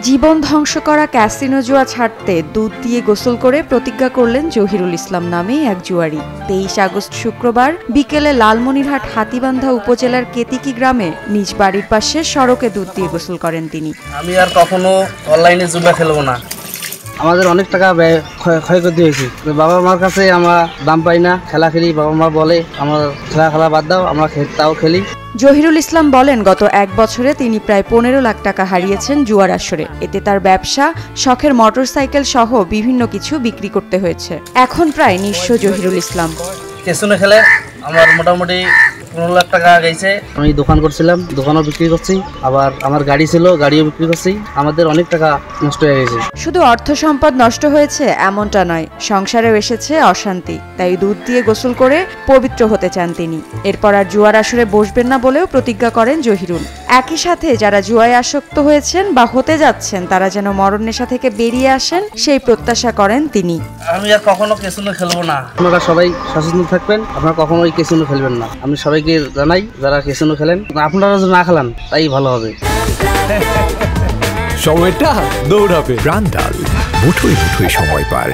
জীবন ধ্বংস করা ক্যাসিনো জুয়া ছাড়তে দুধ দিয়ে গোসল করে প্রতিজ্ঞা করলেন জহিরুল ইসলাম নামে এক জুয়ারি। 23 আগস্ট শুক্রবার বিকেলে লালমনিরহাট হাতীবান্ধা উপজেলার কেতিকি গ্রামে নিজ বাড়ির পাশে সড়কে দুধ দিয়ে গোসল করেন তিনি। আমি আর কখনো অনলাইনে জুয়া খেলবো না। আমাদের অনেক টাকা ক্ষয়ক্ষতি হয়েছে। বাবা মার কাছে আমরা দাম পাই না, খেলা খেলি। বাবা মা বলে আমার খেলা বাদ দাও, আমরা তাও খেলি। জহিরুল ইসলাম বলেন, গত এক বছরে তিনি প্রায় 15 লাখ টাকা হারিয়েছেন জুয়ার আসরে। এতে তার ব্যবসা, শখের মোটরসাইকেল সহ বিভিন্ন কিছু বিক্রি করতে হয়েছে। এখন প্রায় নিঃস্ব জহিরুল ইসলাম। ক্যাসিনো খেলে আমার মোটামুটি 15 লাখ টাকা গেছে। আমি দোকান করছিলাম, দোকানও বিক্রি করছি, আবার আমার গাড়ি ছিল, গাড়িও বিক্রি করছি। আমাদের অনেক টাকা নষ্ট হয়ে গেছে। শুধু অর্থ সম্পদ নষ্ট হয়েছে এমনটা নয়, সংসারেও এসেছে অশান্তি। তাই দুধ দিয়ে গোসল করে পবিত্র হতে চান তিনি। এরপর আর জুয়ার আসরে বসবেন না বলেও প্রতিজ্ঞা করেন জহিরুল। একই সাথে যারা জুয়ায় আসক্ত হয়েছেন বা হতে যাচ্ছেন তারা যেন মরণ নেশা থেকে বেরিয়ে আসেন সেই প্রত্যাশা করেন তিনি। আমি আর কখনো ক্যাসিনো খেলবো না। আপনারা সবাই সচেতন থাকবেন, আপনারা কখনো ওই ক্যাসিনো খেলবেন না। আমি সবাইকে জানাই যারা ক্যাসিনো খেলেন, আপনারা যদি না খেলান তাই ভালো হবে। সময়টা দৌড়াবে। প্রাণডাল মুঠোয় মুঠোয় সময় পার।